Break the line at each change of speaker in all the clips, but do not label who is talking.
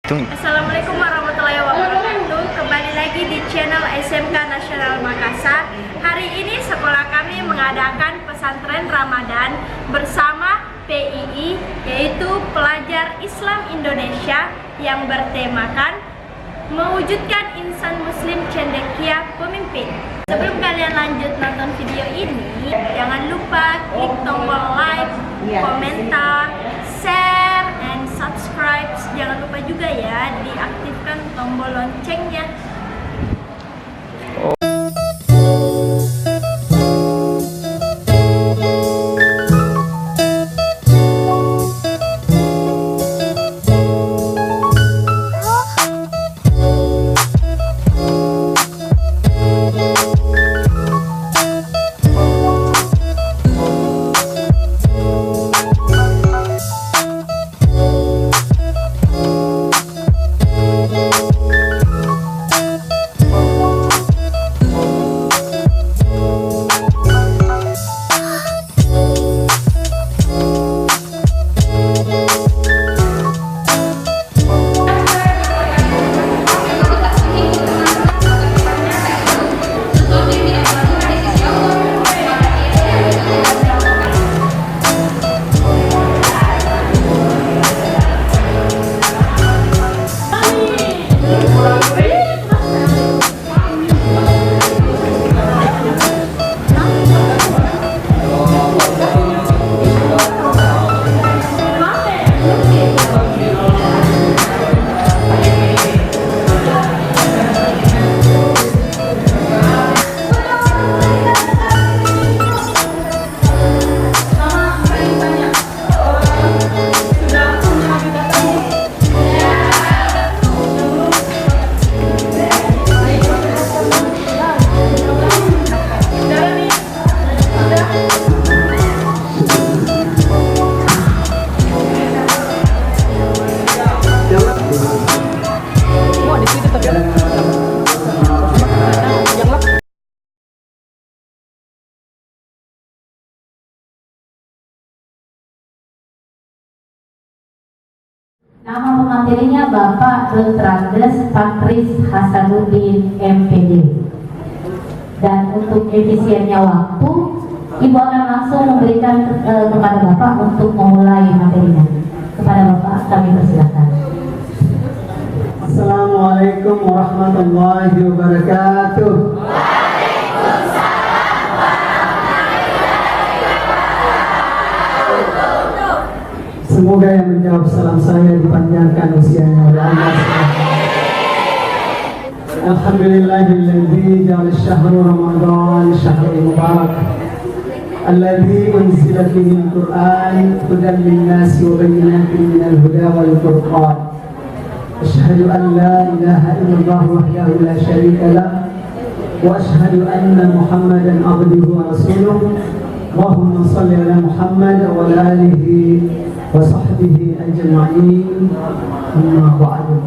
Assalamualaikum warahmatullahi wabarakatuh. Kembali lagi di channel Smk Nasional Makassar. Hari ini sekolah kami mengadakan pesantren Ramadhan bersama PII, yaitu Pelajar Islam Indonesia, yang bertemakan mewujudkan insan muslim cendekia pemimpin. Sebelum kalian lanjut nonton video ini, jangan lupa klik tombol like, komentar, share, and subscribe. Jangan lupa juga ya diaktifkan tombol loncengnya.
Nama pematerinya Bapak Dr. Patris Hasanuddin MPD. Dan untuk efisiennya waktu, Ibu akan langsung memberikan kepada Bapak untuk memulai materinya. Kepada Bapak kami persilakan.
Assalamualaikum warahmatullahi wabarakatuh. Semoga yang menjawab salam saya dipanjangkan usianya oleh Allah. Alhamdulillahilladzi ja'ala syahra Ramadhan syahran mubarak alladzi unzila fihi al-Qur'an hudan lin-nasi wa bayyinatin minal huda wal furqan. Asyhadu an la ilaha illallah wahdahu la syarika lah wa asyhadu anna Muhammadan abduhu wa rasuluh. Allahumma shalli ala Muhammad wa ala alihi wa sahbihi ajma'in. Amma ba'du.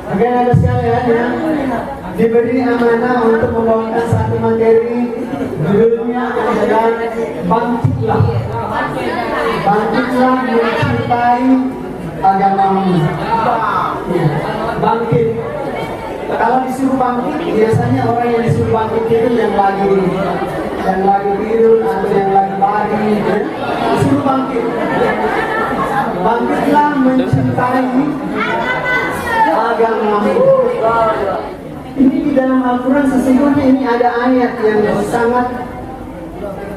Agar ada sekalian yang diberi amanah untuk membawakan satu materi, judulnya adalah bangkitlah. Bangkitlah mencintai agamamu. Ya, bangkit. Kalau disuruh bangkit, biasanya orang yang disuruh bangkit itu yang lagi tidur atau yang lagi pagi, ya, disuruh bangkit. Bangkitlah mencintai agamamu. Ini di dalam Al-Quran sesungguhnya ini ada ayat yang sangat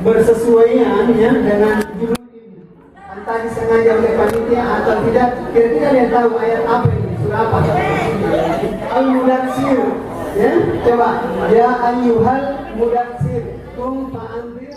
bersesuaian ya dengan judul ini. Entah disengaja oleh panitia atau tidak. Kira-kira kalian tahu ayat apa ini? Surah apa? Al-Mudatsir. Ya, coba. Ya ayyuhal mudatsir. Qum fa'anzir.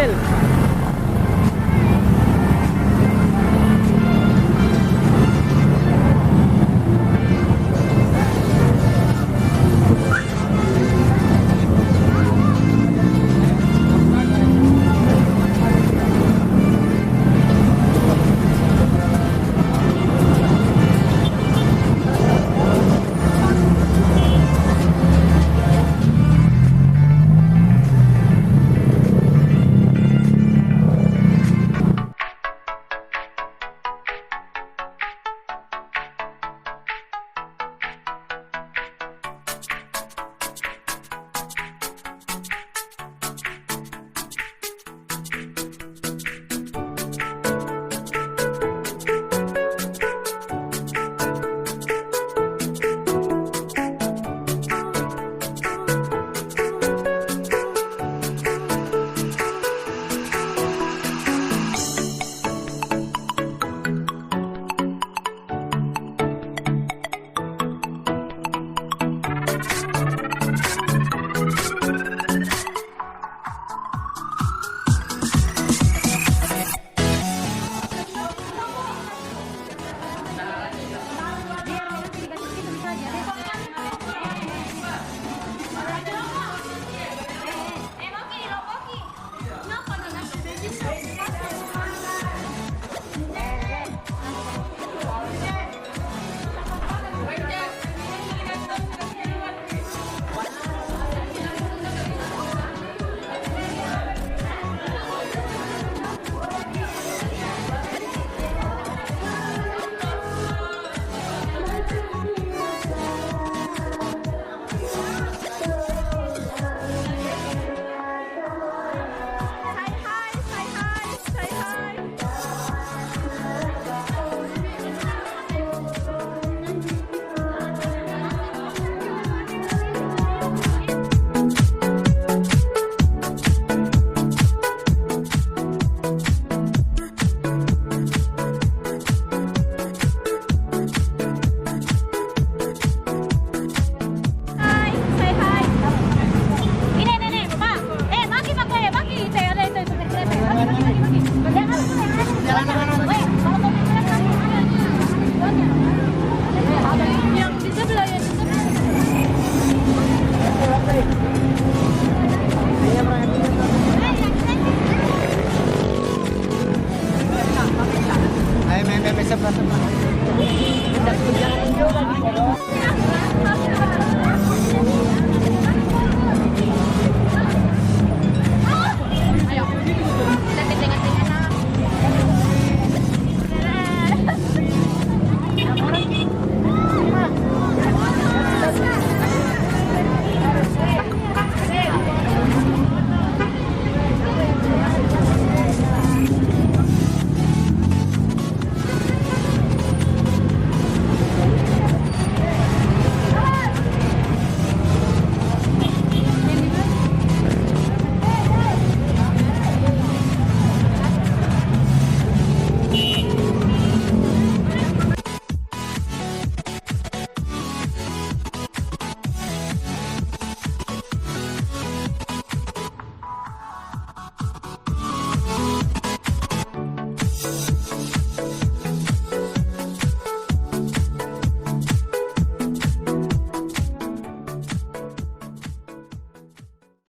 Bel.